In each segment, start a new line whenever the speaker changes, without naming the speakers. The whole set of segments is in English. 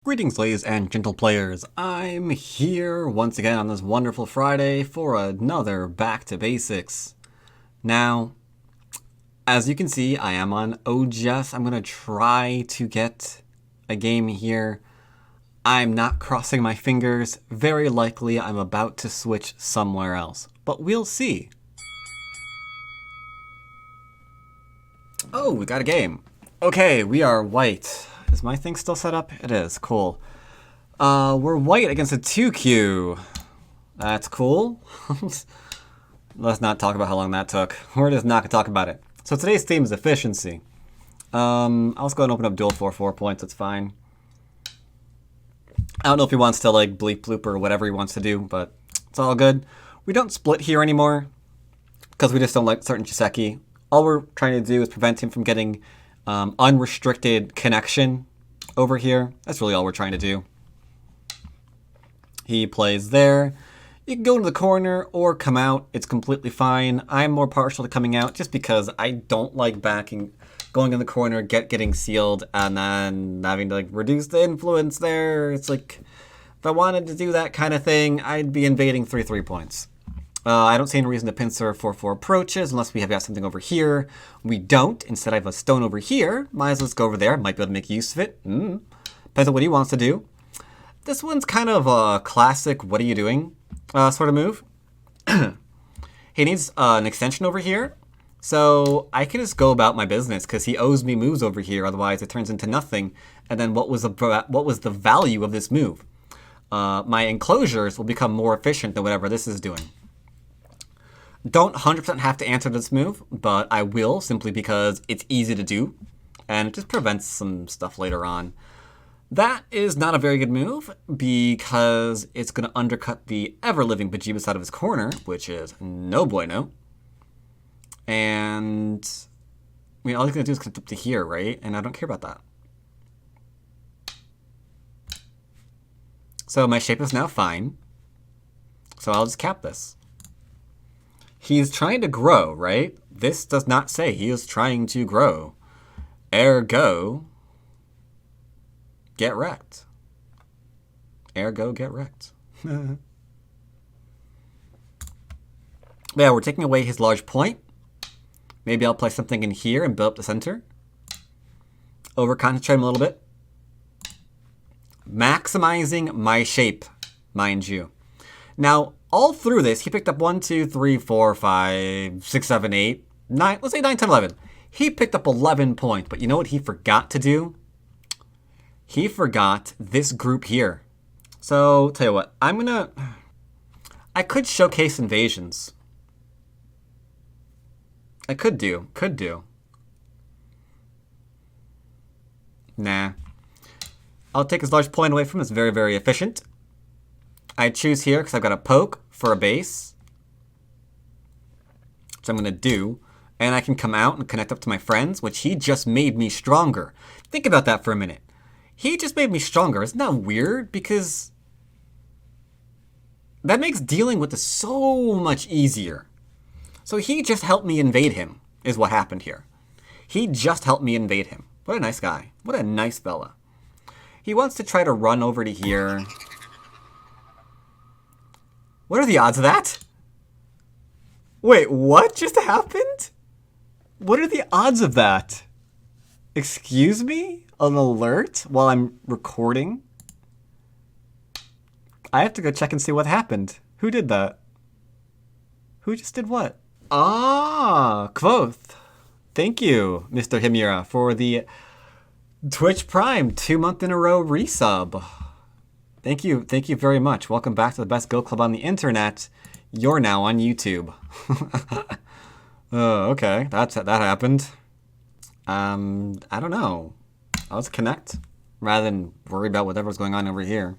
Greetings, ladies and gentle players. I'm here once again on this wonderful Friday for another Back to Basics. Now, as you can see, I am on OGS. I'm going to try to get a game here. I'm not crossing my fingers. Very likely I'm about to switch somewhere else, but we'll see. Oh, we got a game. Okay, we are white. Is my thing still set up? It is. Cool. We're white against a 2Q. That's cool. Let's not talk about how long that took. We're just not going to talk about it. So today's theme is efficiency. I'll just go and open up dual 4 points. That's fine. I don't know if he wants to like bleep bloop or whatever he wants to do, but it's all good. We don't split here anymore because we just don't like certain Jiseki. All we're trying to do is prevent him from getting unrestricted connection over here. That's really all we're trying to do. He plays there. You can go into the corner or come out. It's completely fine. I'm more partial to coming out just because I don't like going in the corner, getting sealed, and then having to like reduce the influence there. It's like, if I wanted to do that kind of thing, I'd be invading 3 points. I don't see any reason to pincer 4/4 approaches unless we have got something over here. We don't. Instead, I have a stone over here. Might as well go over there. Might be able to make use of it. Depends on what he wants to do. This one's kind of a classic what are you doing sort of move. He needs an extension over here. So I can just go about my business because he owes me moves over here. Otherwise, it turns into nothing. And then what was the value of this move? My enclosures will become more efficient than whatever this is doing. Don't 100% have to answer this move, but I will simply because it's easy to do, and it just prevents some stuff later on. That is not a very good move because it's going to undercut the ever-living bejeebus out of his corner, which is no bueno. And, I mean, all he's going to do is connect up to here, right? And I don't care about that. So my shape is now fine. So I'll just cap this. He's trying to grow, right? This does not say he is trying to grow. Ergo, get wrecked. Ergo, get wrecked. Yeah, we're taking away his large point. Maybe I'll place something in here and build up the center. Over-concentrate him a little bit. Maximizing my shape, mind you. Now, all through this, he picked up 1, 2, 3, 4, 5, 6, 7, 8, 9, let's say 9, 10, 11. He picked up 11 points, but you know what he forgot to do? He forgot this group here. So, tell you what, I could showcase invasions. I could do. Nah. I'll take his large point away from him. It's very, very efficient. I choose here because I've got a poke for a base, which I'm going to do. And I can come out and connect up to my friends, which he just made me stronger. Think about that for a minute. He just made me stronger. Isn't that weird? Because that makes dealing with this so much easier. So he just helped me invade him, is what happened here. He just helped me invade him. What a nice guy. What a nice fella. He wants to try to run over to here. What are the odds of that? Wait, what just happened? What are the odds of that? Excuse me? An alert while I'm recording? I have to go check and see what happened. Who did that? Who just did what? Ah, Quoth. Thank you, Mr. Himura, for the Twitch Prime 2-month in a row resub. Thank you very much. Welcome back to the best Go Club on the internet. You're now on YouTube. Okay, that happened. I don't know. Let's connect rather than worry about whatever's going on over here.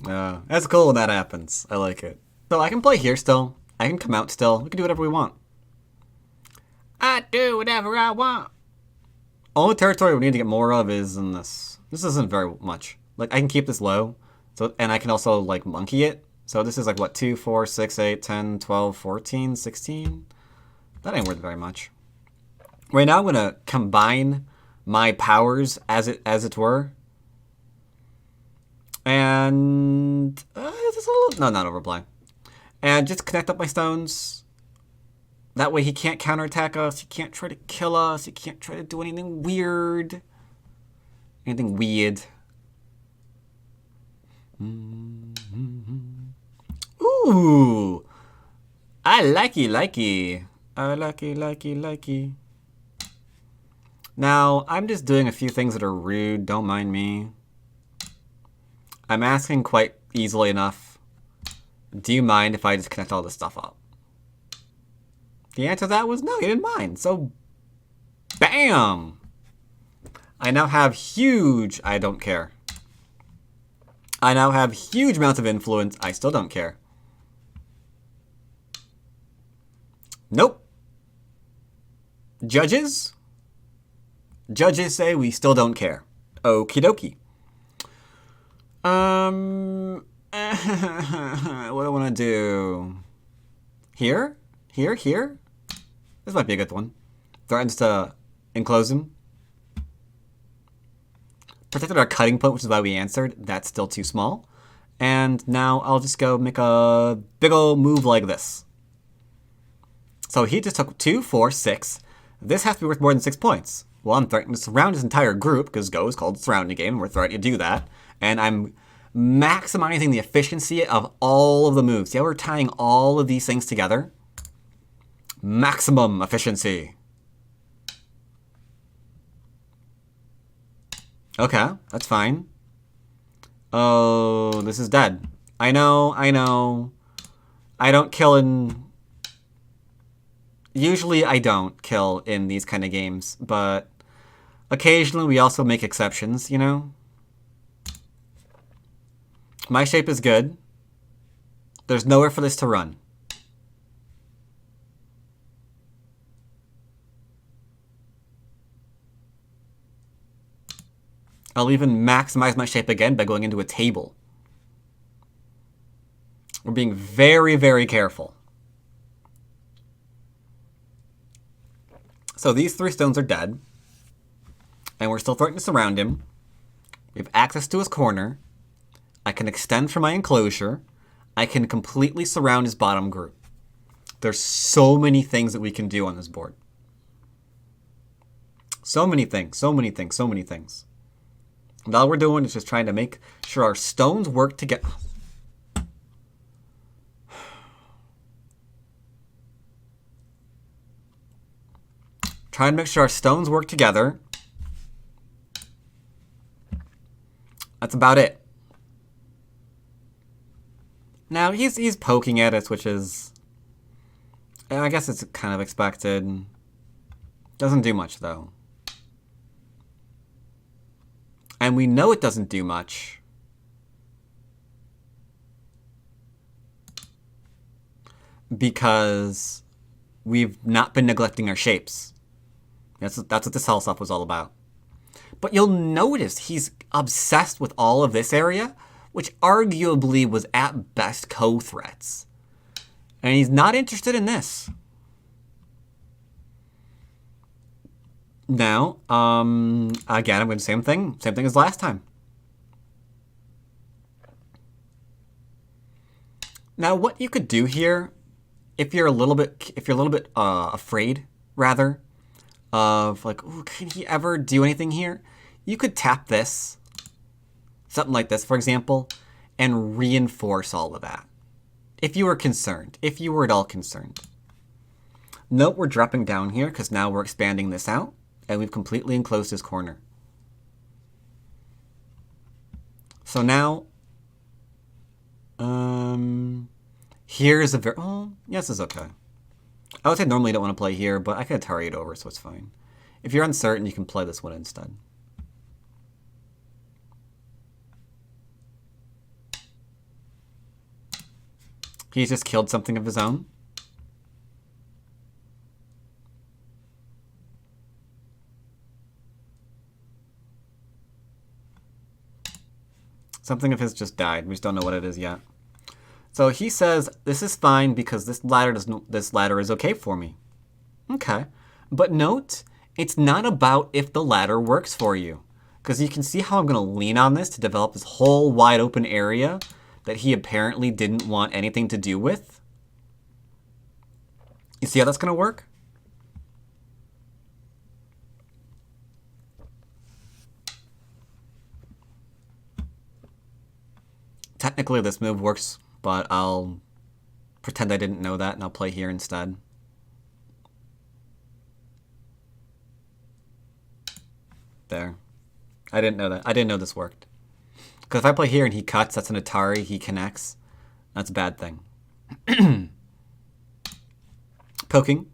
That's cool when that happens. I like it. So I can play here still. I can come out still. We can do whatever we want. I do whatever I want. Only territory we need to get more of is in this. This isn't very much. Like, I can keep this low. And I can also, like, monkey it. So this is like, what, 2, 4, 6, 8, 10, 12, 14, 16? That ain't worth very much. Right now I'm going to combine my powers, as it were. And just a little, no, not overplay. And just connect up my stones. That way he can't counterattack us. He can't try to kill us. He can't try to do anything weird. Anything weird. Ooh. I likey. I likey. Now, I'm just doing a few things that are rude. Don't mind me. I'm asking quite easily enough. Do you mind if I just connect all this stuff up? The answer to that was no, you didn't mind. So, bam! I now have huge... I don't care. I now have huge amounts of influence. I still don't care. Nope. Judges? Judges say we still don't care. Okie dokie. What do I want to do? Here? Here? This might be a good one. Threatens to enclose him. Protected our cutting point, which is why we answered. That's still too small. And now I'll just go make a big ol' move like this. So he just took 2, 4, 6. This has to be worth more than 6 points. Well, I'm threatening to surround his entire group, because Go is called surrounding game, and we're threatening to do that. And I'm maximizing the efficiency of all of the moves. See how we're tying all of these things together? Maximum efficiency. Okay, that's fine. Oh, this is dead. I know. I don't kill in... Usually I don't kill in these kind of games, but occasionally we also make exceptions, you know? My shape is good. There's nowhere for this to run. I'll even maximize my shape again by going into a table. We're being very, very careful. So these 3 stones are dead. And we're still threatening to surround him. We have access to his corner. I can extend from my enclosure. I can completely surround his bottom group. There's so many things that we can do on this board. So many things. And all we're doing is just trying to make sure our stones work together. Trying to make sure our stones work together. That's about it. Now, he's poking at us, which is... I guess it's kind of expected. Doesn't do much, though. And we know it doesn't do much. Because we've not been neglecting our shapes. That's what this health stuff was all about. But you'll notice he's obsessed with all of this area, which arguably was at best co-threats. And he's not interested in this. Now, again, I'm going to same thing as last time. Now, what you could do here, if you're a little bit afraid, rather, of like, ooh, can he ever do anything here? You could tap this, something like this, for example, and reinforce all of that. If you were concerned, if you were at all concerned. Note we're dropping down here because now we're expanding this out. And we've completely enclosed his corner. So now, here's a very... Oh, yes, it's okay. I would say normally you don't want to play here, but I could tarry it over, so it's fine. If you're uncertain, you can play this one instead. He's just killed something of his own. Something of his just died. We just don't know what it is yet. So he says, this is fine because this ladder is okay for me. Okay. But note, It's not about if the ladder works for you. Because you can see how I'm going to lean on this to develop this whole wide open area that he apparently didn't want anything to do with. You see how that's going to work? Technically this move works, but I'll pretend I didn't know that and I'll play here instead. There. I didn't know that. I didn't know this worked. Because if I play here and he cuts, that's an Atari, he connects. That's a bad thing. Poking.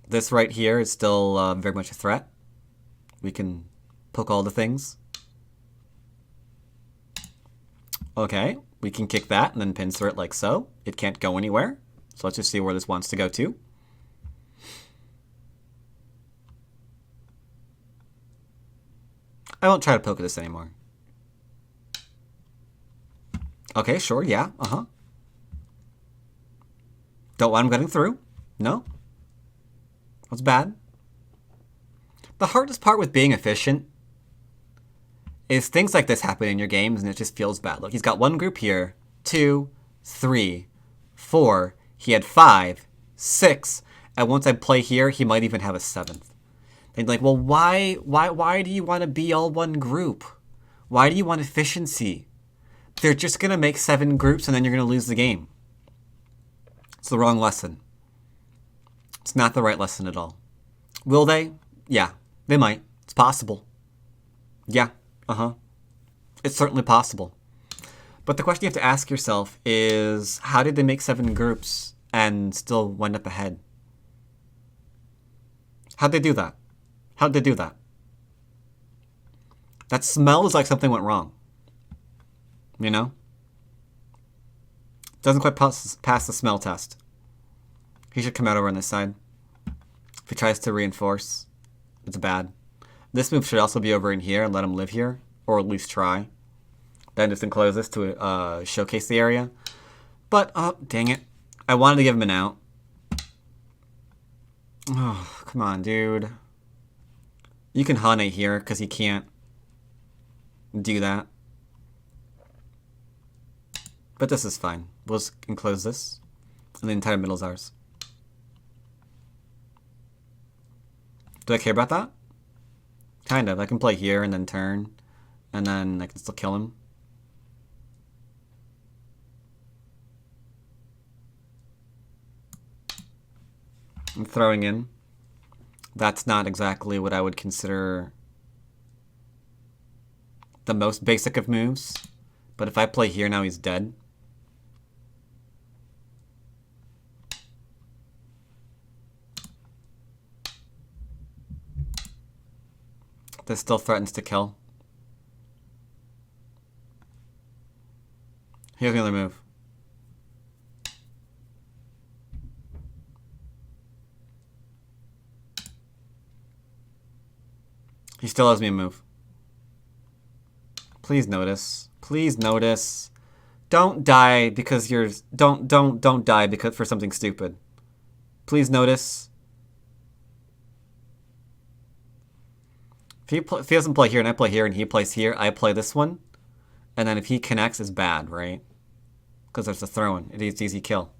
This right here is still very much a threat. We can poke all the things. Okay, we can kick that and then pincer it like so. It can't go anywhere. So let's just see where this wants to go to. I won't try to poke this anymore. Okay, sure, yeah, Don't want him getting through. No. That's bad. The hardest part with being efficient is things like this happen in your games and it just feels bad. Look, he's got one group here, 2, 3, 4. He had 5, 6, and once I play here, he might even have a 7th. They'd like, well, why do you want to be all one group? Why do you want efficiency? They're just going to make 7 groups and then you're going to lose the game. It's the wrong lesson. It's not the right lesson at all. Will they? Yeah, they might. It's possible. Yeah, It's certainly possible. But the question you have to ask yourself is, how did they make 7 groups and still wind up ahead? How'd they do that? How'd they do that? That smells like something went wrong. You know? Doesn't quite pass the smell test. He should come out over on this side. If he tries to reinforce, it's bad. This move should also be over in here and let him live here, or at least try. Then just enclose this to showcase the area. But, oh, dang it. I wanted to give him an out. Oh, come on, dude. You can Hane here, because he can't do that. But this is fine. We'll just enclose this, and the entire middle's ours. Do I care about that? Kind of. I can play here and then turn, and then I can still kill him. I'm throwing in. That's not exactly what I would consider the most basic of moves. But if I play here now, he's dead. This still threatens to kill. Here's another move. He still owes me a move. Please notice. Please notice. Don't die because you're... Don't die because for something stupid. Please notice. If he doesn't play here and I play here and he plays here, I play this one. And then if he connects, it's bad, right? Because there's a throw-in. It's easy kill.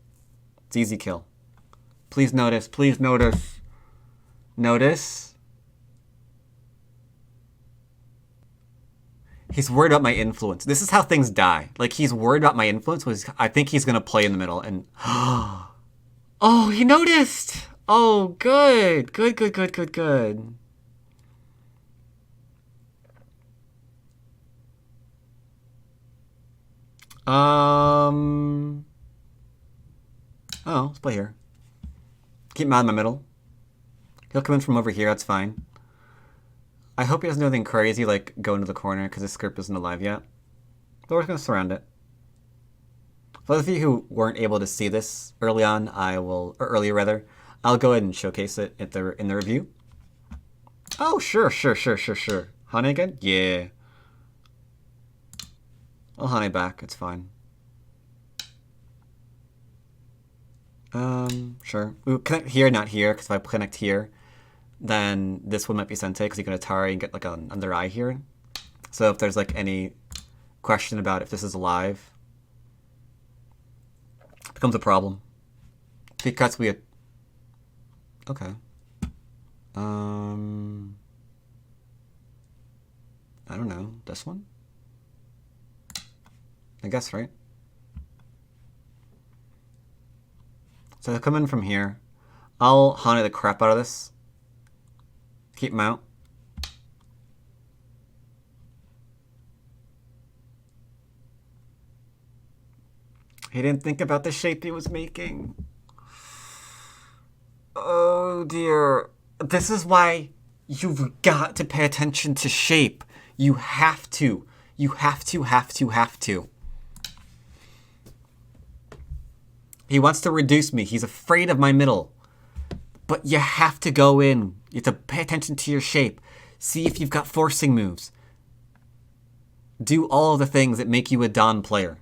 It's easy kill. Please notice. Please notice. Notice. He's worried about my influence. This is how things die. Like, he's worried about my influence. I think he's going to play in the middle. And oh, he noticed. Oh, good. Good. Oh, let's play here. Keep him out in the middle. He'll come in from over here. That's fine. I hope he doesn't do anything crazy, like go into the corner, because his script isn't alive yet. But we're just going to surround it. For those of you who weren't able to see this early on, earlier rather, I'll go ahead and showcase it in the review. Oh, sure. Hane again? Yeah. I'll Hane back. It's fine. Sure. We connect here, not here, because if I connect here, then this one might be Sente, because you can Atari and get like an under eye here. So if there's like any question about if this is alive, it becomes a problem. Because we... Okay. I don't know. This one? I guess, right? So they'll come in from here. I'll honey the crap out of this. Keep him out. He didn't think about the shape he was making. Oh dear. This is why you've got to pay attention to shape. You have to. You have to. He wants to reduce me. He's afraid of my middle. But you have to go in. You have to pay attention to your shape. See if you've got forcing moves. Do all of the things that make you a Don player.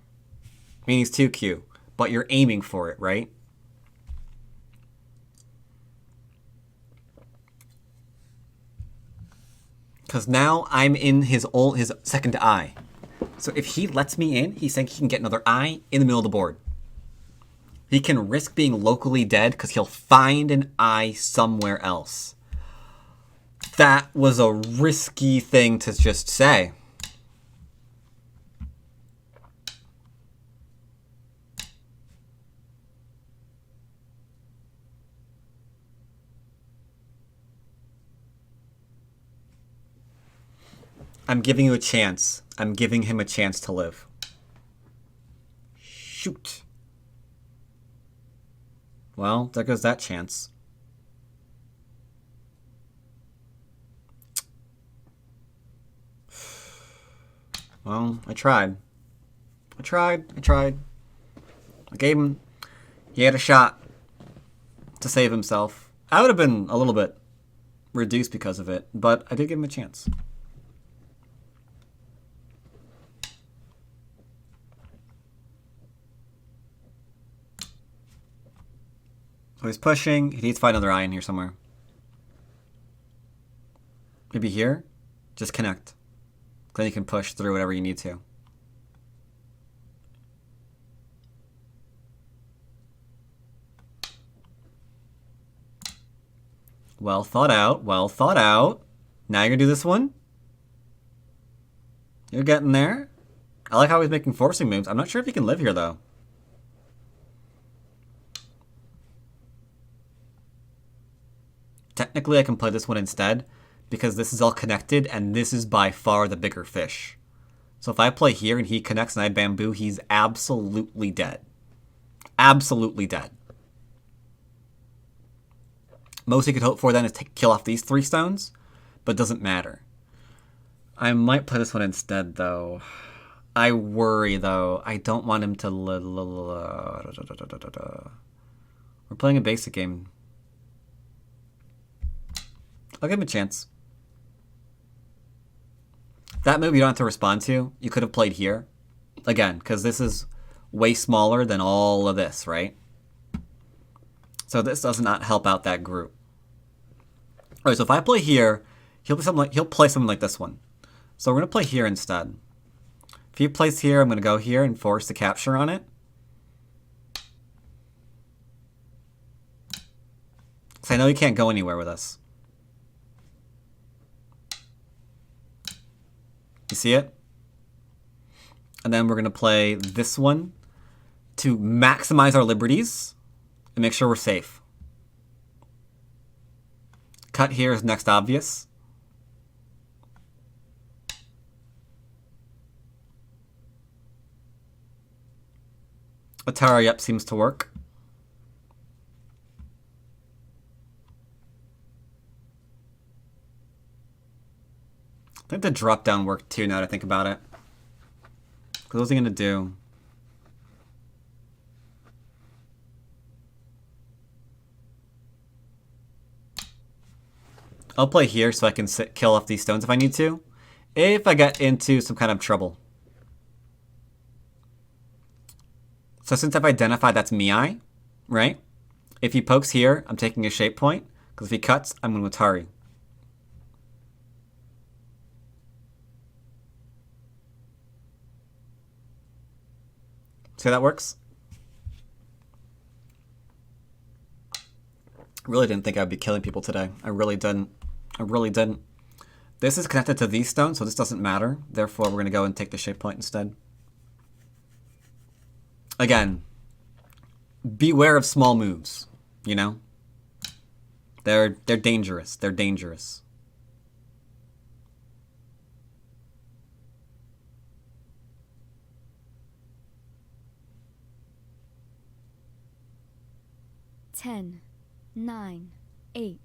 I mean, he's 2Q, but you're aiming for it, right? Because now I'm in his second eye. So if he lets me in, he's saying he can get another eye in the middle of the board. He can risk being locally dead because he'll find an eye somewhere else. That was a risky thing to just say. I'm giving you a chance. I'm giving him a chance to live. Shoot. Well, there goes that chance. Well, I tried. I tried. I gave him... He had a shot to save himself. I would have been a little bit reduced because of it, but I did give him a chance. So he's pushing. He needs to find another eye in here somewhere. Maybe here? Just connect. Then you can push through whatever you need to. Well thought out. Well thought out. Now you're going to do this one? You're getting there. I like how he's making forcing moves. I'm not sure if he can live here, though. Technically, I can play this one instead, because this is all connected, and this is by far the bigger fish. So if I play here and he connects and I bamboo, he's absolutely dead. Absolutely dead. Most he could hope for then is to kill off these 3 stones, but it doesn't matter. I might play this one instead, though. I worry, though. I don't want him to... We're playing a basic game. I'll give him a chance. That move you don't have to respond to. You could have played here. Again, because this is way smaller than all of this, right? So this does not help out that group. Alright, so if I play here, he'll play something like this one. So we're going to play here instead. If he plays here, I'm going to go here and force the capture on it. Because I know he can't go anywhere with us. You see it? And then we're going to play this one to maximize our liberties and make sure we're safe. Cut here is next obvious. Atari, yep, seems to work. I think the drop down worked too, now that I think about it. What was he going to do? I'll play here so I can kill off these stones if I need to. If I get into some kind of trouble. So since I've identified that's Miai, right? If he pokes here, I'm taking a shape point, because if he cuts, I'm going to Atari. See how that works? Really didn't think I'd be killing people today. I really didn't. I really didn't. This is connected to these stones, so this doesn't matter. Therefore, we're going to go and take the shape point instead. Again, beware of small moves, you know? They're dangerous. They're dangerous.
Ten, 9, 8,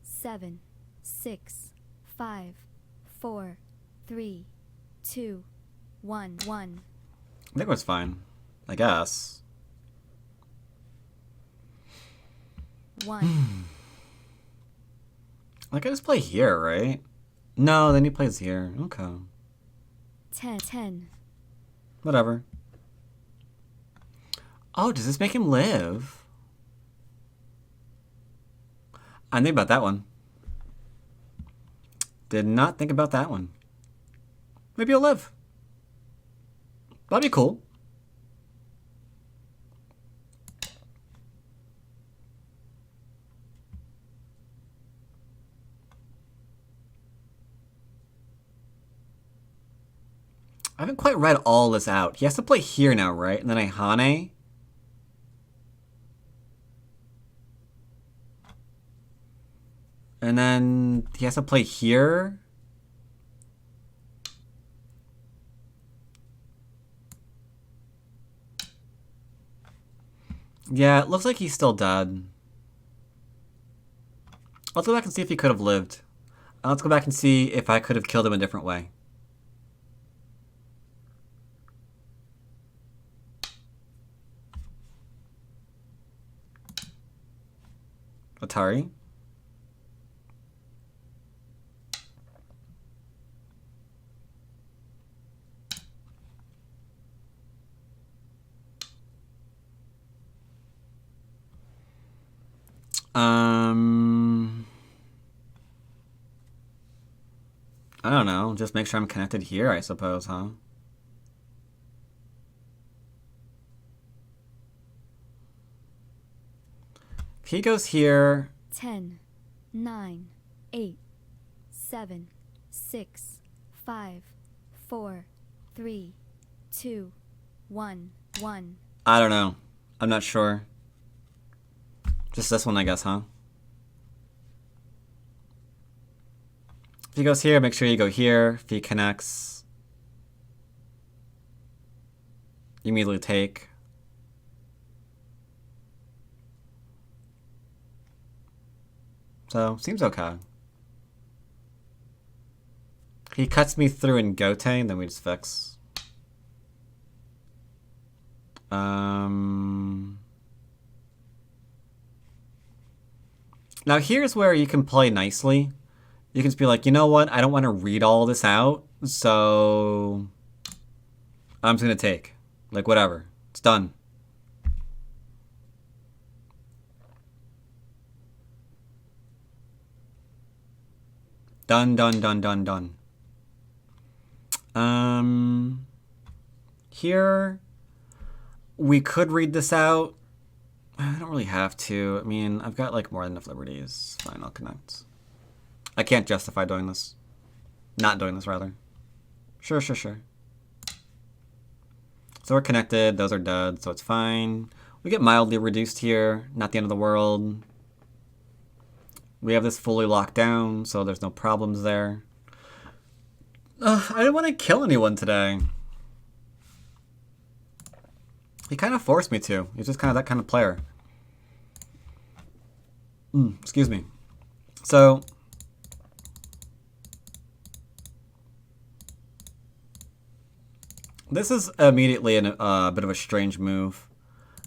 7, 6, 5, 4, 3, 2, 1, 1.
I think it was fine. I guess.
1.
I could just play here, right? No, then he plays here. Okay.
10.
Whatever. Oh, does this make him live? I didn't think about that one. Did not think about that one. Maybe he'll live. That'd be cool. I haven't quite read all this out. He has to play here now, right? And then Ahane. And then he has to play here. Yeah, it looks like he's still dead. Let's go back and see if he could have lived. Let's go back and see if I could have killed him a different way. Atari. I don't know. Just make sure I'm connected here, I suppose, huh? If he goes here...
10, 9, 8, 7, 6, 5, 4, 3, 2, 1, 1.
I don't know. I'm not sure. Just this one, I guess, huh? If he goes here, make sure you go here. If he connects, you immediately take. So, seems okay. He cuts me through in Gote, and then we just fix. Now here's where you can play nicely. You can just be like, you know what? I don't want to read all this out, so I'm just going to take. Like, whatever. It's done. Done, done, done, done, done. Here, we could read this out. I don't really have to. I mean, I've got, like, more than enough liberties. Fine, I'll connect. I can't justify doing this. Not doing this, rather. Sure. So we're connected. Those are dead, so it's fine. We get mildly reduced here. Not the end of the world. We have this fully locked down, so there's no problems there. I didn't want to kill anyone today. He kind of forced me to. He's just kind of that kind of player. Excuse me. So... this is immediately a bit of a strange move.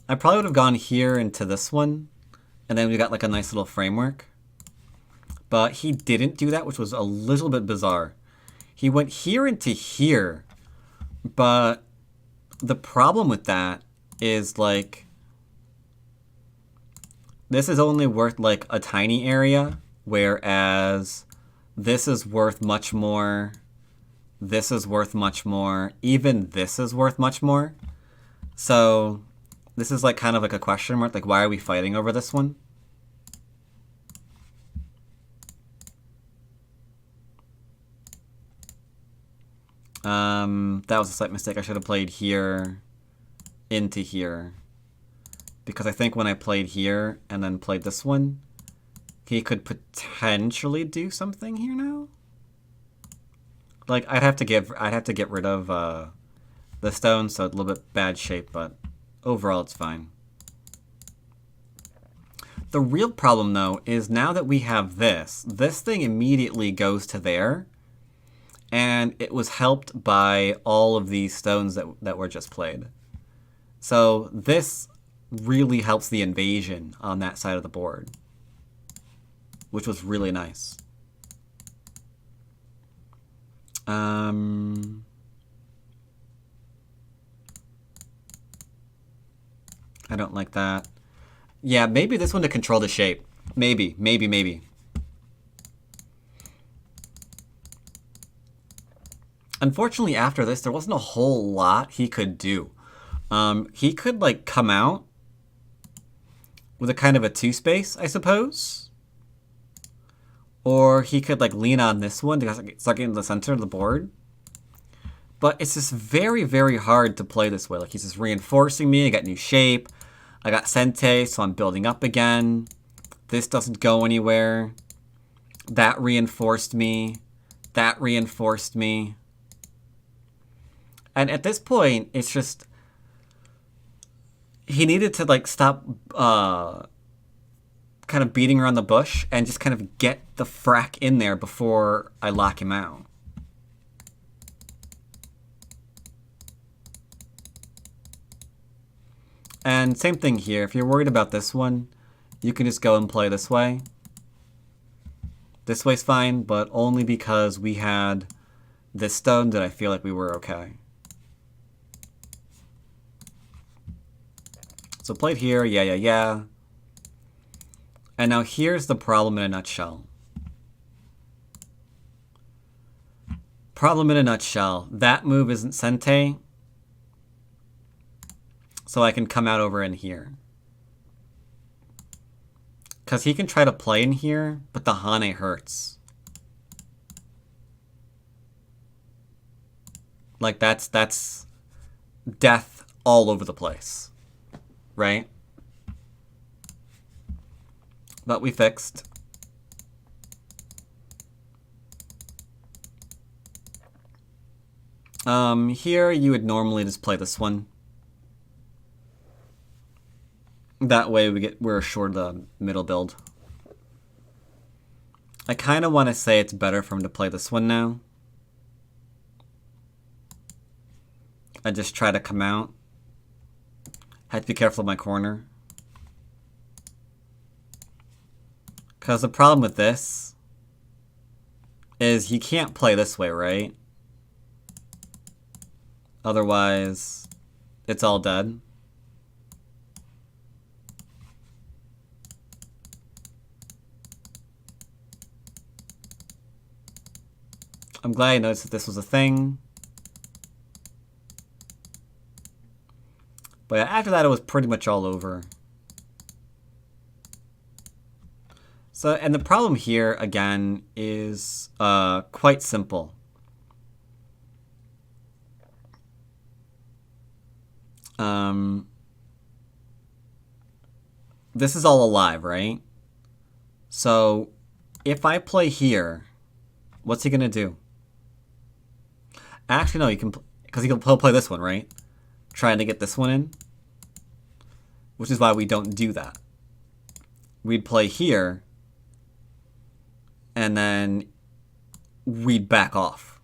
I probably would have gone here into this one, and then we got like a nice little framework. But he didn't do that, which was a little bit bizarre. He went here into here, but the problem with that is like this is only worth like a tiny area, whereas this is worth much more. This is worth much more. Even this is worth much more. So this is like kind of like a question mark. Like, why are we fighting over this one? That was a slight mistake. I should have played here into here. Because I think when I played here and then played this one, he could potentially do something here now. Like, I'd have to get rid of the stone, so it's a little bit bad shape, but overall it's fine. The real problem, though, is now that we have this thing immediately goes to there, and it was helped by all of these stones that were just played. So this really helps the invasion on that side of the board, which was really nice. I don't like that. Yeah, maybe this one to control the shape. Maybe. Unfortunately, after this, there wasn't a whole lot he could do. He could, like, come out with a kind of a 2-space, I suppose. Or he could, like, lean on this one to start getting to the center of the board. But it's just very, very hard to play this way. Like, he's just reinforcing me. I got new shape. I got Sente, so I'm building up again. This doesn't go anywhere. That reinforced me. That reinforced me. And at this point, it's just... he needed to, like, stop kind of beating around the bush and just kind of get the frack in there before I lock him out. And same thing here. If you're worried about this one, you can just go and play this way. This way's fine, but only because we had this stone that I feel like we were okay. So played here, yeah. And now here's the problem in a nutshell. Problem in a nutshell. That move isn't Sente. So I can come out over in here. Because he can try to play in here, but the Hane hurts. Like, that's death all over the place. Right? But we fixed. Here you would normally just play this one. That way we're assured the middle build. I kind of want to say it's better for him to play this one now. I just try to come out. Have to be careful of my corner. Because the problem with this is you can't play this way, right? Otherwise, it's all dead. I'm glad I noticed that this was a thing. But after that, it was pretty much all over. So, and the problem here, again, is quite simple. This is all alive, right? So, if I play here, what's he gonna do? Actually, no, he can, because he'll play this one, right? Trying to get this one in. Which is why we don't do that. We'd play here, and then we'd back off.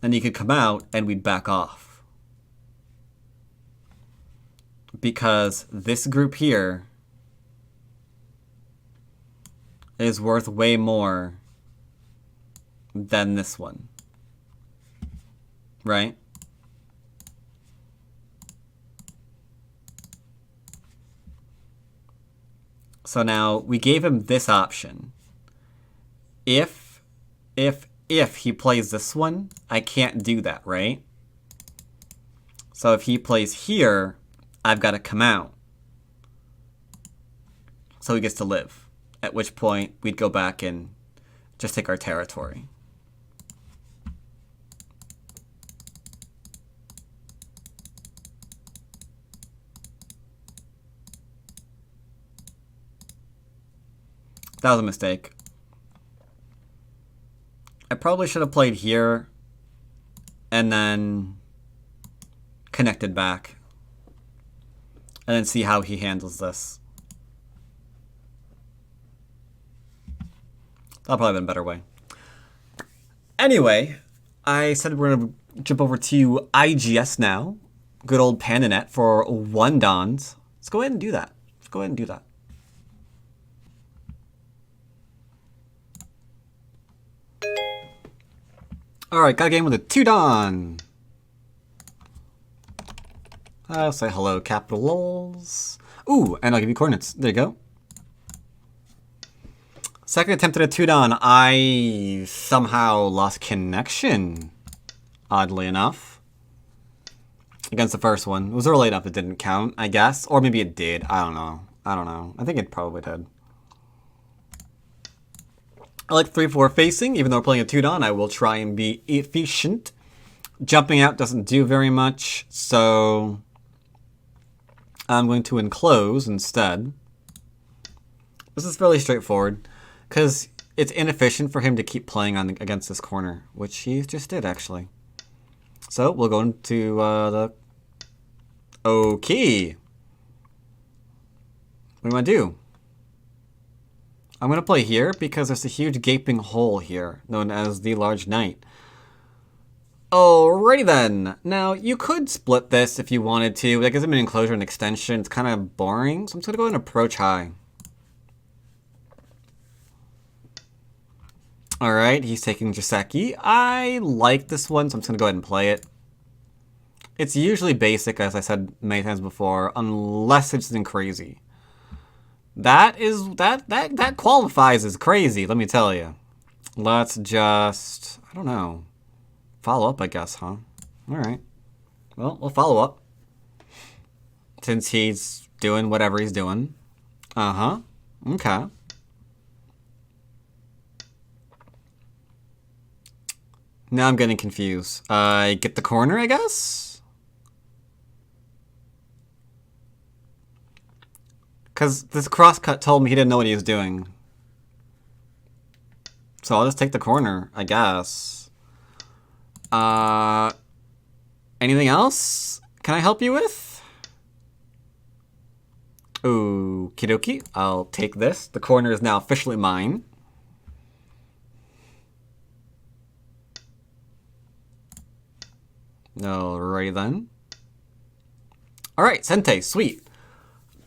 And he could come out, and we'd back off. Because this group here is worth way more than this one. Right? So now we gave him this option. If he plays this one, I can't do that, right? So if he plays here, I've got to come out. So he gets to live. At which point, we'd go back and just take our territory. That was a mistake. I probably should have played here and then connected back and then see how he handles this. That'll probably have been a better way. Anyway, I said we're going to jump over to IGS now. Good old PandaNet for 1 Dons. Let's go ahead and do that. Alright, got a game with a 2 Don. I'll say hello, capitals. Ooh, and I'll give you coordinates. There you go. Second attempt at a 2 Don. I somehow lost connection, oddly enough. Against the first one. It was early enough it didn't count, I guess. Or maybe it did. I don't know. I think it probably did. I like 3-4 facing. Even though we're playing a 2 Don, I will try and be efficient. Jumping out doesn't do very much, so I'm going to enclose instead. This is fairly straightforward, because it's inefficient for him to keep playing on against this corner, which he just did, actually. So we'll go into the... Okay. What do you want to do? I'm going to play here because there's a huge gaping hole here, known as the Large Knight. Alrighty then. Now, you could split this if you wanted to. That gives him an enclosure and extension. It's kind of boring, so I'm just going to go ahead and approach high. Alright, he's taking Joseki. I like this one, so I'm just going to go ahead and play it. It's usually basic, as I said many times before, unless it's something crazy. That qualifies as crazy, let me tell you. Let's just, I don't know, follow up, I guess, huh? Alright. Well, we'll follow up. Since he's doing whatever he's doing. Uh-huh. Okay. Now I'm getting confused. I get the corner, I guess? Because this crosscut told me he didn't know what he was doing. So I'll just take the corner, I guess. Anything else? Can I help you with? Okie dokie. I'll take this. The corner is now officially mine. Alrighty then. Alright, Sente, sweet.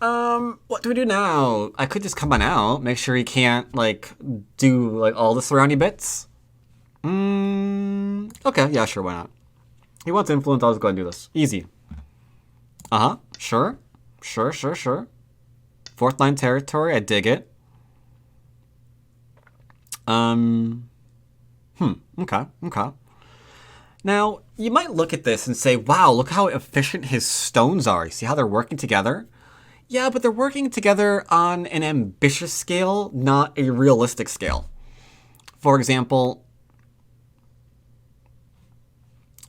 What do we do now? I could just come on out, make sure he can't, like, do, like, all the surrounding bits. Okay, yeah, sure, why not? He wants influence, I'll just go ahead and do this. Easy. Uh-huh, sure. Sure. 4th line territory, I dig it. Okay. Now, you might look at this and say, wow, look how efficient his stones are. You see how they're working together? Yeah, but they're working together on an ambitious scale, not a realistic scale. For example,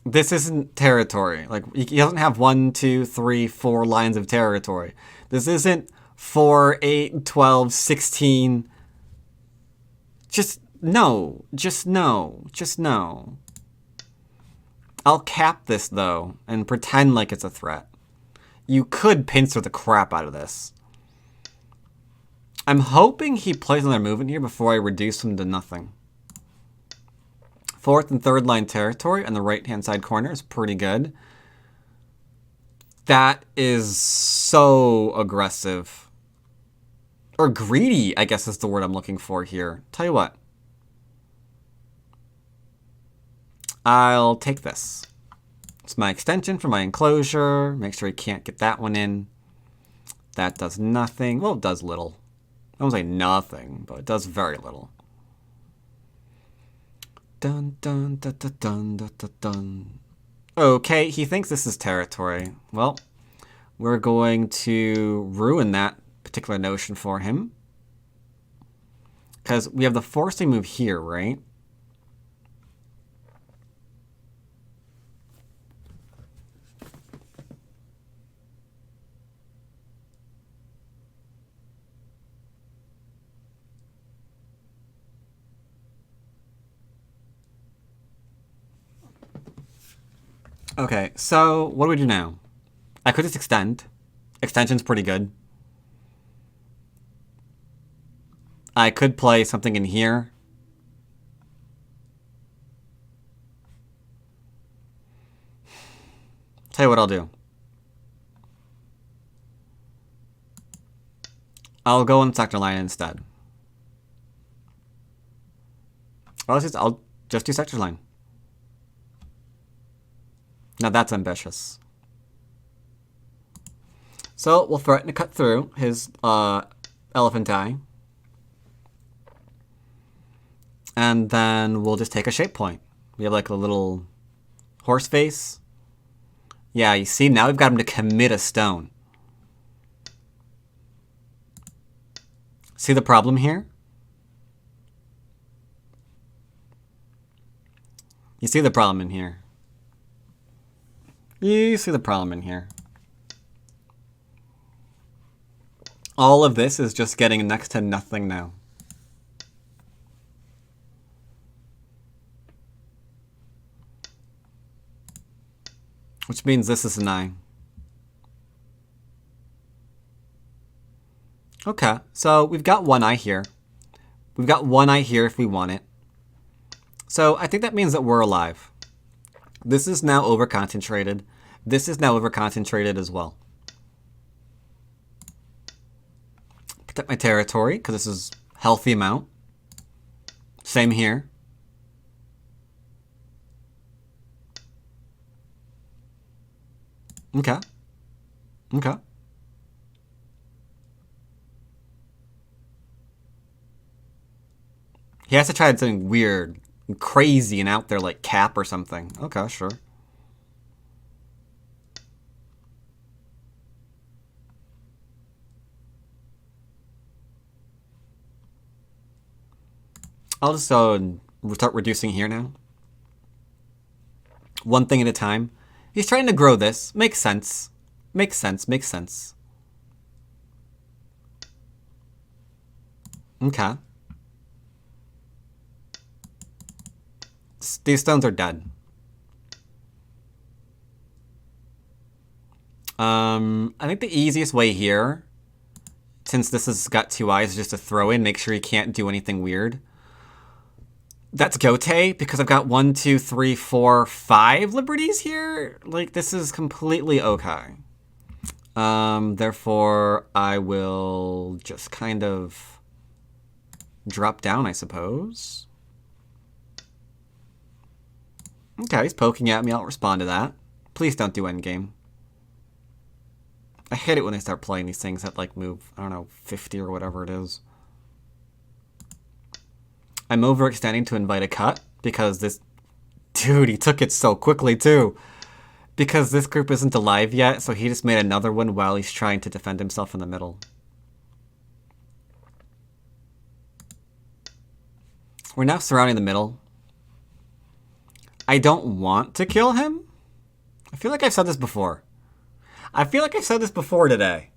this isn't territory. Like, he doesn't have 1, 2, 3, 4 lines of territory. This isn't 4, 8, 12, 16. Just no. I'll cap this, though, and pretend like it's a threat. You could pincer the crap out of this. I'm hoping he plays another movement here before I reduce him to nothing. 4th and 3rd line territory on the right-hand side corner is pretty good. That is so aggressive. Or greedy, I guess is the word I'm looking for here. Tell you what. I'll take this. It's my extension for my enclosure. Make sure he can't get that one in. That does nothing. Well, it does little. I won't say nothing, but it does very little. Dun dun dun dun dun dun dun dun. Okay, he thinks this is territory. Well, we're going to ruin that particular notion for him. Because we have the forcing move here, right? Okay, so what do we do now? I could just extend. Extension's pretty good. I could play something in here. Tell you what I'll do. I'll go on sector line instead. I'll just do sector line. Now that's ambitious. So we'll threaten to cut through his elephant eye. And then we'll just take a shape point. We have like a little horse face. Yeah, you see, now we've got him to commit a stone. See the problem here? You see the problem in here. You see the problem in here. All of this is just getting next to nothing now. Which means this is an eye. Okay, so we've got one eye here. We've got one eye here if we want it. So I think that means that we're alive. This is now over-concentrated. This is now over-concentrated as well. Protect my territory, because this is healthy amount. Same here. Okay. Okay. He has to try something weird and crazy and out there like cap or something. Okay, sure. I'll just start reducing here now. One thing at a time. He's trying to grow this. Makes sense. Makes sense. Makes sense. Okay. These stones are dead. I think the easiest way here, since this has got two eyes, is just to throw in, make sure he can't do anything weird. That's Gote, because I've got 1, 2, 3, 4, 5 liberties here. Like, this is completely okay. Therefore, I will just kind of drop down, I suppose. Okay, he's poking at me. I'll respond to that. Please don't do endgame. I hate it when they start playing these things that, like, move, I don't know, 50 or whatever it is. I'm overextending to invite a cut because this... Dude, he took it so quickly, too. Because this group isn't alive yet, so he just made another one while he's trying to defend himself in the middle. We're now surrounding the middle. I don't want to kill him. I feel like I've said this before. I feel like I've said this before today.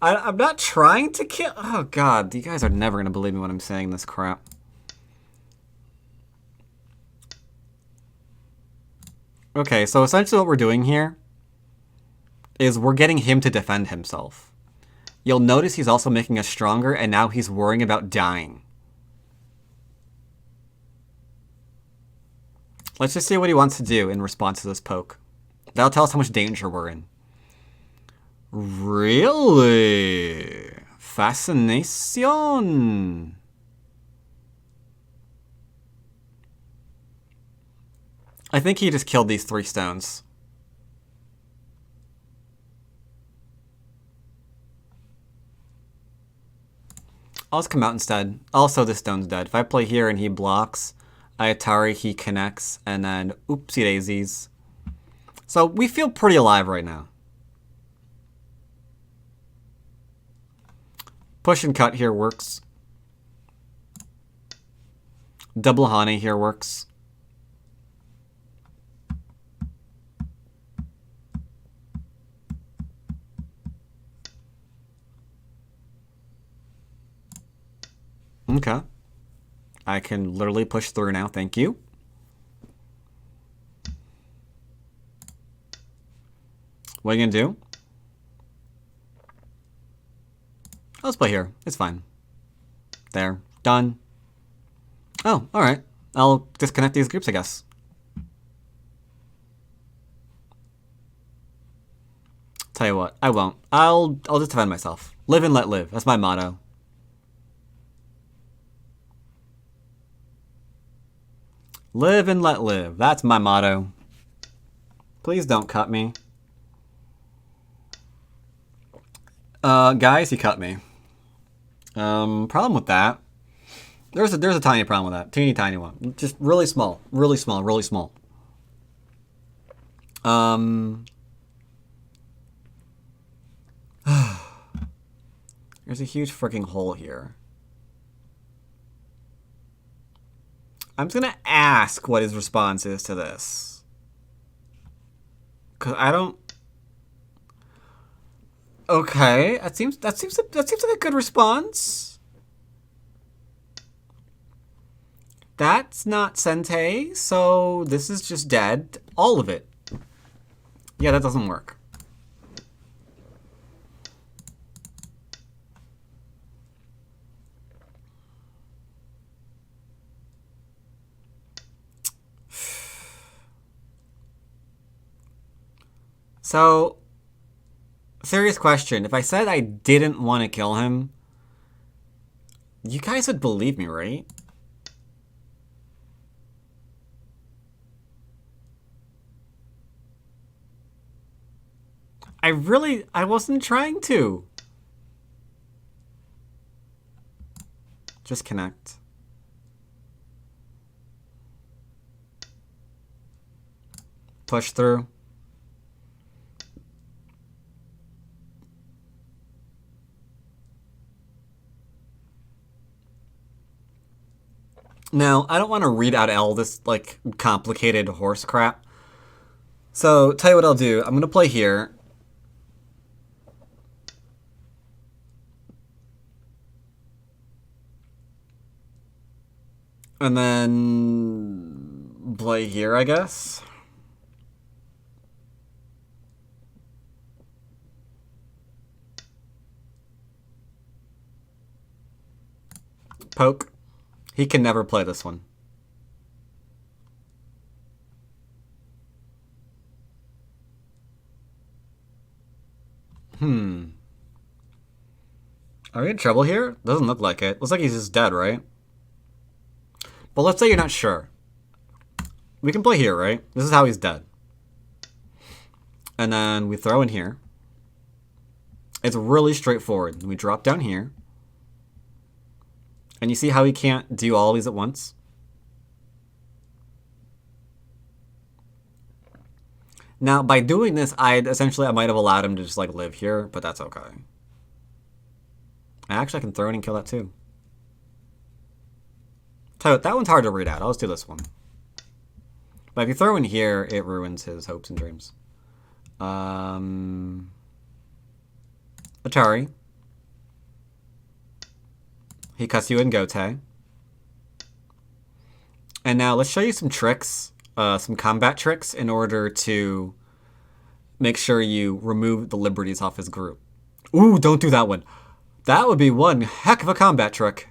I'm not trying to kill... Oh, God. You guys are never going to believe me when I'm saying this crap. Okay, so essentially what we're doing here is we're getting him to defend himself. You'll notice he's also making us stronger, and now he's worrying about dying. Let's just see what he wants to do in response to this poke. That'll tell us how much danger we're in. Really? Fascination. I think he just killed these 3 stones. I'll just come out instead. Also, this stone's dead. If I play here and he blocks, I Atari, he connects, and then oopsie daisies. So we feel pretty alive right now. Push and cut here works. Double Hane here works. Okay. I can literally push through now, thank you. What are you gonna do? Let's play here. It's fine. There. Done. Oh, alright. I'll disconnect these groups, I guess. Tell you what, I won't. I'll just defend myself. Live and let live. That's my motto. Live and let live. That's my motto. Please don't cut me. Guys, he cut me. Problem with that. There's a tiny problem with that. Teeny tiny one. Just really small. Really small. Really small. There's a huge freaking hole here. I'm just gonna ask what his response is to this. Cause I don't. Okay, that seems like a good response. That's not Sente, so this is just dead. All of it. Yeah, that doesn't work. So, serious question. If I said I didn't want to kill him, you guys would believe me, right? I wasn't trying to. Just connect. Push through. Now, I don't want to read out all this, like, complicated horse crap. So, tell you what I'll do. I'm going to play here. And then play here, I guess. Poke. He can never play this one. Are we in trouble here? Doesn't look like it. Looks like he's just dead, right? But let's say you're not sure. We can play here, right? This is how he's dead. And then we throw in here. It's really straightforward. We drop down here. And you see how he can't do all these at once? Now, by doing this, I might have allowed him to just like live here, but that's okay. Actually, I can throw in and kill that too. Tell you what, that one's hard to read out. I'll just do this one. But if you throw in here, it ruins his hopes and dreams. Atari. He cuts you in Gote. And now let's show you some tricks, some combat tricks in order to make sure you remove the liberties off his group. Ooh, don't do that one. That would be one heck of a combat trick.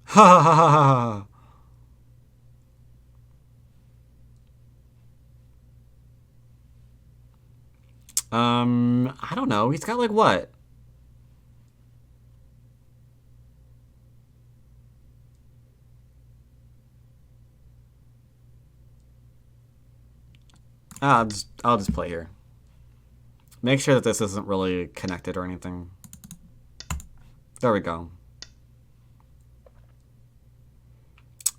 Ha ha ha ha ha. I don't know. He's got like what? I'll just play here. Make sure that this isn't really connected or anything. There we go.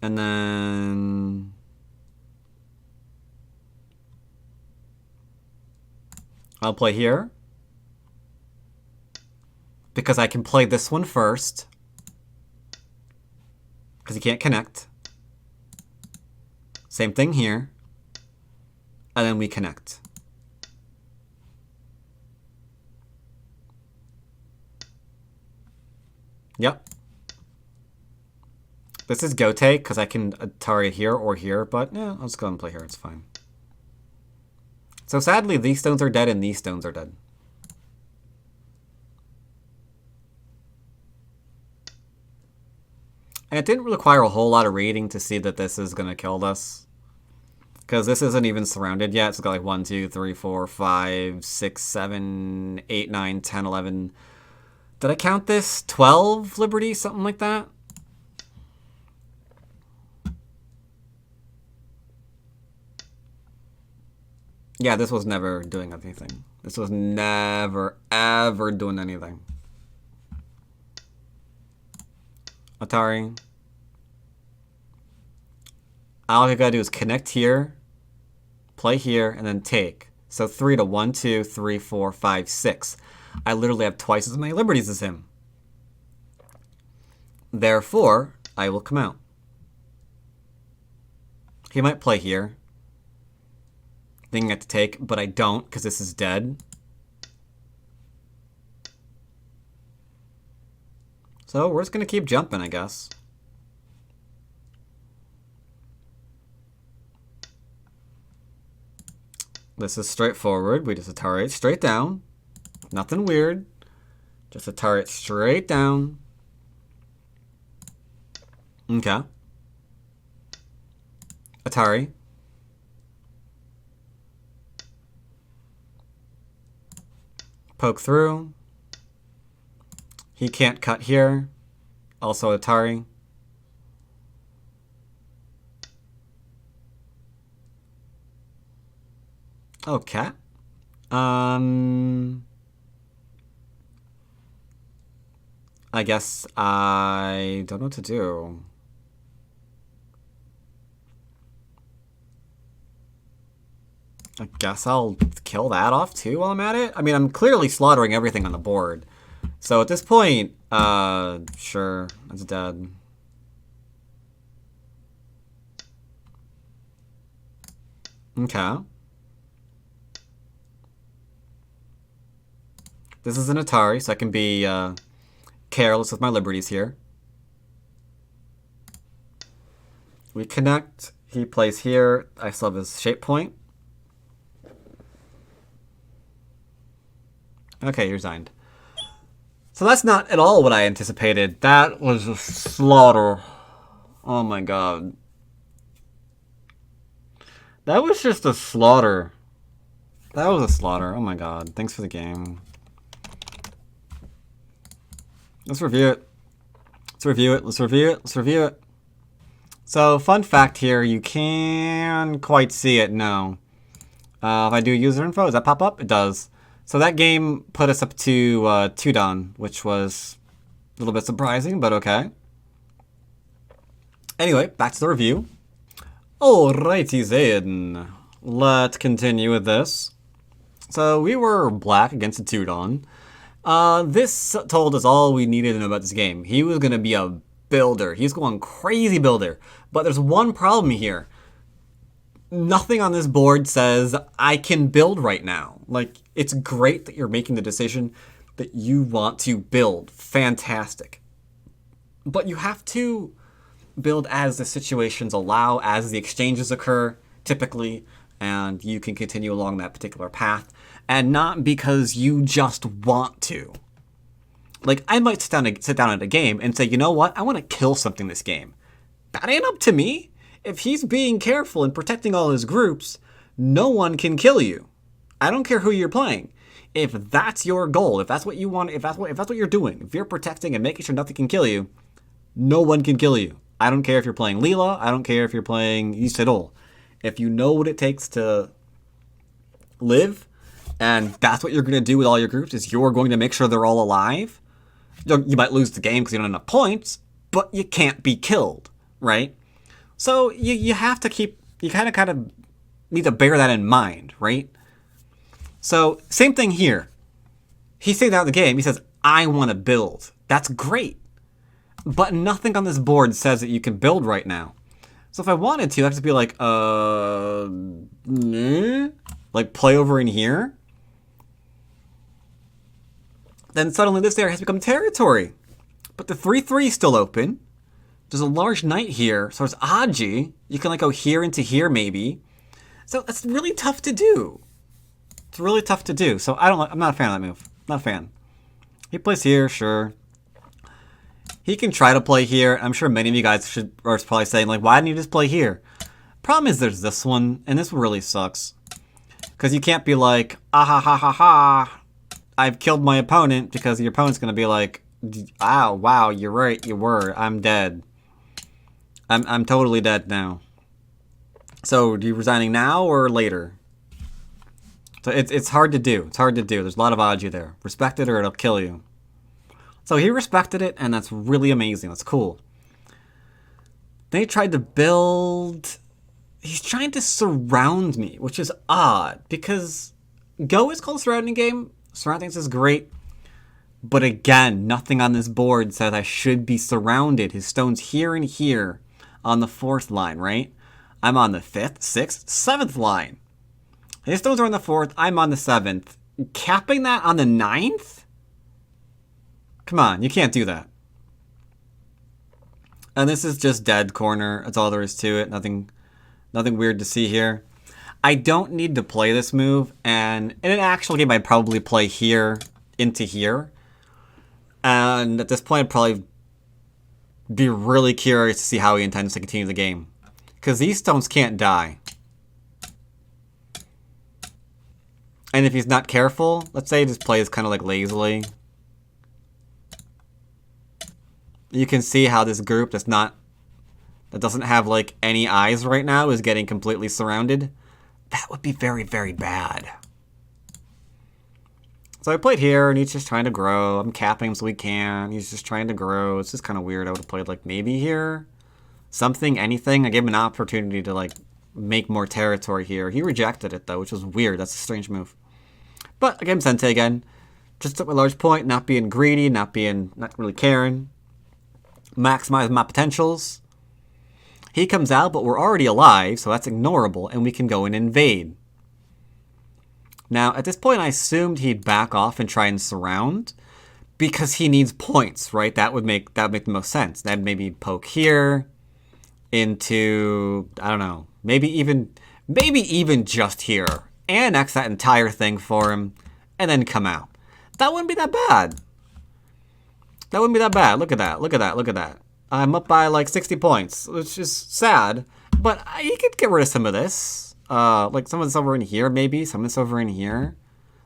And then... I'll play here. Because I can play this one first. Because you can't connect. Same thing here. And then we connect. Yep. This is Gote, because I can Atari here or here, but yeah, I'll just go and play here, it's fine. So sadly, these stones are dead and these stones are dead. And it didn't require a whole lot of reading to see that this is going to kill this. Because this isn't even surrounded yet. It's got like 1, 2, 3, 4, 5, 6, 7, 8, 9, 10, 11. Did I count this? 12 liberties? Something like that? Yeah, this was never doing anything. This was never, ever doing anything. Atari. All I gotta do is connect here, play here, and then take. So 3 to 1, 2, 3, 4, 5, 6. I literally have twice as many liberties as him. Therefore, I will come out. He might play here. Thinking I have to take, but I don't, because this is dead. So we're just going to keep jumping, I guess. This is straightforward. We just Atari it straight down. Nothing weird. Just Atari it straight down. Okay. Atari. Poke through. He can't cut here. Also Atari. Okay. I guess I don't know what to do. I guess I'll kill that off too while I'm at it. I mean, I'm clearly slaughtering everything on the board. So at this point, sure, it's dead. Okay. This is an Atari, so I can be careless with my liberties here. We connect. He plays here. I still have his shape point. Okay, you're signed. So that's not at all what I anticipated. That was a slaughter. Oh my god. That was just a slaughter. That was a slaughter. Oh my god. Thanks for the game. Let's review it. Let's review it. Let's review it. Let's review it. So, fun fact here. You can quite see it. No. If I do user info, does that pop up? It does. So that game put us up to Tudon, which was a little bit surprising, but okay. Anyway, back to the review. Alrighty then. Let's continue with this. So we were black against a Tudon. This told us all we needed to know about this game. He was going to be a builder. He's going crazy builder. But there's one problem here. Nothing on this board says I can build right now. Like, it's great that you're making the decision that you want to build. Fantastic. But you have to build as the situations allow, as the exchanges occur, typically, and you can continue along that particular path, and not because you just want to. Like, I might sit down at a game and say, you know what, I want to kill something this game. That ain't up to me. If he's being careful and protecting all his groups, no one can kill you. I don't care who you're playing. If that's your goal, if that's what you want, if that's what you're doing, if you're protecting and making sure nothing can kill you, no one can kill you. I don't care if you're playing Leela. I don't care if you're playing Isidol. If you know what it takes to live, and that's what you're going to do with all your groups, is you're going to make sure they're all alive, You might lose the game because you don't have enough points, but you can't be killed, right? So you have to keep, you kind of need to bear that in mind, right? So same thing here. He's saying out of the game, he says, I want to build. That's great. But nothing on this board says that you can build right now. So if I wanted to, I'd have to be like, like play over in here. Then suddenly this area has become territory. But the 3/3 is still open. There's a large knight here, so it's Aji. You can like go here into here maybe. So that's really tough to do. It's really tough to do. So I'm not a fan of that move. Not a fan. He plays here, sure. He can try to play here. I'm sure many of you guys are probably saying, like, why didn't you just play here? Problem is there's this one, and this one really sucks. Because you can't be like, ah ha ha ha ha, I've killed my opponent, because your opponent's going to be like, ow, wow, you're right, you were, I'm dead. I'm totally dead now. So, are you resigning now or later? So it's hard to do. It's hard to do. There's a lot of Aji there. Respect it or it'll kill you. So he respected it, and that's really amazing. That's cool. Then he tried to build... He's trying to surround me, which is odd, because Go is called a surrounding game. Surrounding is great. But again, nothing on this board says I should be surrounded. His stone's here and here on the 4th line, right? I'm on the 5th, 6th, 7th line. His stones are on the 4th. I'm on the 7th. Capping that on the 9th? Come on, you can't do that. And this is just dead corner. That's all there is to it. Nothing weird to see here. I don't need to play this move, and in an actual game, I'd probably play here into here. And at this point, I'd probably be really curious to see how he intends to continue the game. Because these stones can't die. And if he's not careful, let's say he just plays kind of like lazily. You can see how this group that doesn't have like any eyes right now is getting completely surrounded. That would be very, very bad. So I played here and he's just trying to grow. I'm capping him so he can. He's just trying to grow. It's just kind of weird. I would have played like maybe here. Something, anything. I gave him an opportunity to like make more territory here. He rejected it though, which was weird. That's a strange move. But I gave him Sente again. Just took my large point, not being greedy, not really caring. Maximize my potentials. He comes out, but we're already alive, so that's ignorable, and we can go and invade. Now, at this point, I assumed he'd back off and try and surround, because he needs points, right? That would make the most sense. That'd maybe poke here into, I don't know, maybe even just here, annex that entire thing for him, and then come out. That wouldn't be that bad. That wouldn't be that bad. Look at that. Look at that. Look at that. I'm up by like 60 points, which is sad. But you could get rid of some of this. Like some of this over in here, maybe. Some of this over in here.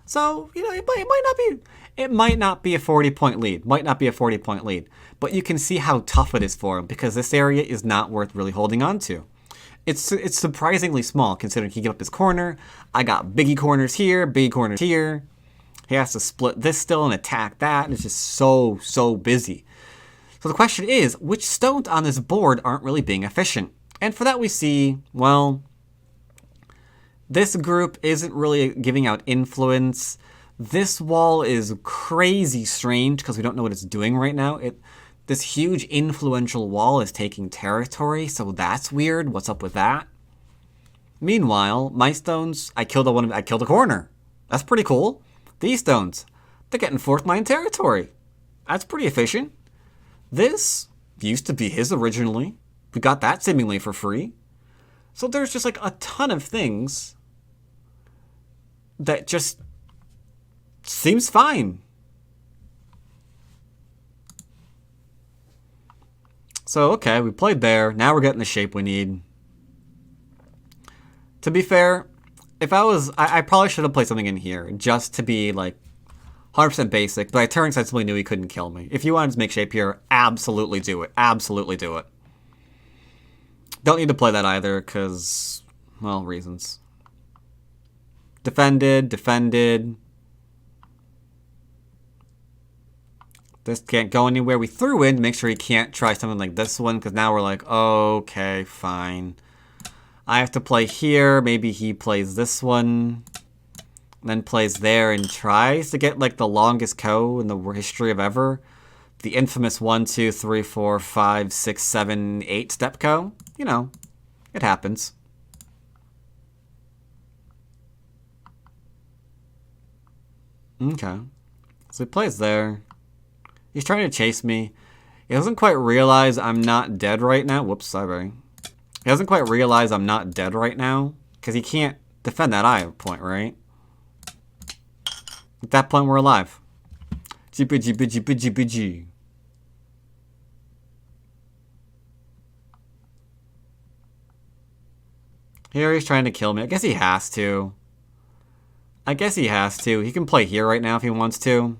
So, you know, it might not be a 40-point lead. Might not be a 40-point lead. But you can see how tough it is for him, because this area is not worth really holding on to. It's surprisingly small, considering he gave up his corner. I got biggie corners here, biggie corners here. He has to split this still and attack that, and it's just so busy. So the question is, which stones on this board aren't really being efficient? And for that we see, well, this group isn't really giving out influence. This wall is crazy strange because we don't know what it's doing right now. This huge influential wall is taking territory, so that's weird. What's up with that? Meanwhile, my stones, I killed a corner. That's pretty cool. These stones, they're getting 4th line territory. That's pretty efficient. This used to be his originally. We got that seemingly for free. So there's just like a ton of things that just seems fine. So, okay, we played there. Now we're getting the shape we need. To be fair, if I probably should have played something in here just to be like 100% basic, but I turned sensibly knew he couldn't kill me. If you wanted to make shape here, absolutely do it. Absolutely do it. Don't need to play that either, because, well, reasons. Defended. This can't go anywhere. We threw in to make sure he can't try something like this one, because now we're like, okay, fine. I have to play here. Maybe he plays this one, then plays there and tries to get like the longest ko in the history of ever. The infamous 1, 2, 3, 4, 5, 6, 7, 8 step ko. You know, it happens. Okay. So he plays there. He's trying to chase me. He doesn't quite realize I'm not dead right now. Whoops, sorry. He doesn't quite realize I'm not dead right now, because he can't defend that eye point, right? At that point, we're alive. GPG. Here he's trying to kill me. I guess he has to. He can play here right now if he wants to.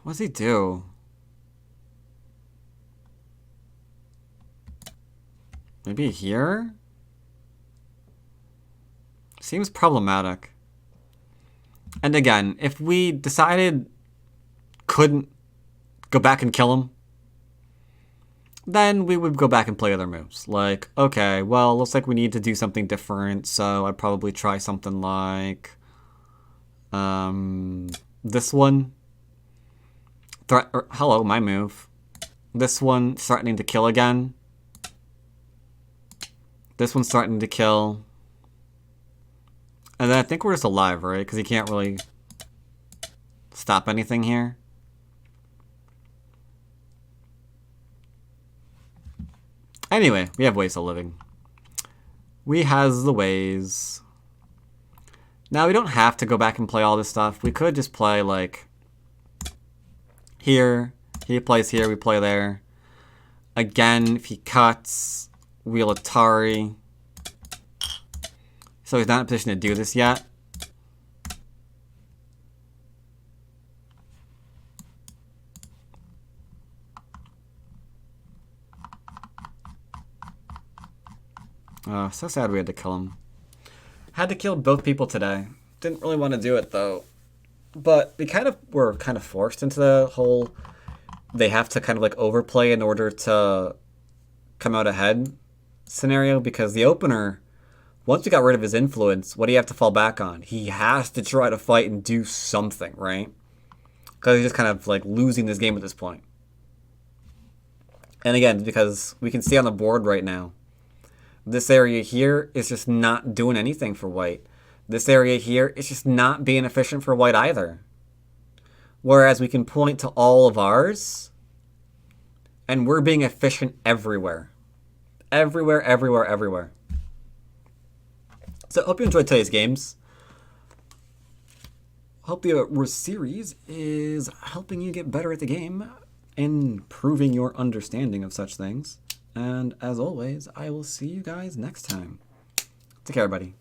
What does he do? Maybe here? Seems problematic. And again, if we decided couldn't go back and kill him, then we would go back and play other moves. Like, okay, well, looks like we need to do something different, so I'd probably try something like this one. Hello, my move. This one, threatening to kill again. This one's starting to kill. And then I think we're just alive, right? Because he can't really stop anything here. Anyway, we have ways of living. We has the ways. Now, we don't have to go back and play all this stuff. We could just play, like, here. He plays here, we play there. Again, if he cuts, we'll Atari. So he's not in a position to do this yet. Oh, so sad we had to kill him. Had to kill both people today. Didn't really want to do it, though. But we were kind of forced into the whole, they have to kind of like overplay in order to come out ahead scenario, because the opener, once we got rid of his influence, what do you have to fall back on? He has to try to fight and do something, right? Because he's just kind of like losing this game at this point. And again, because we can see on the board right now, this area here is just not doing anything for white. This area here is just not being efficient for white either. Whereas we can point to all of ours, and we're being efficient everywhere. Everywhere. So I hope you enjoyed today's games. Hope the series is helping you get better at the game, improving your understanding of such things. And as always, I will see you guys next time. Take care, everybody.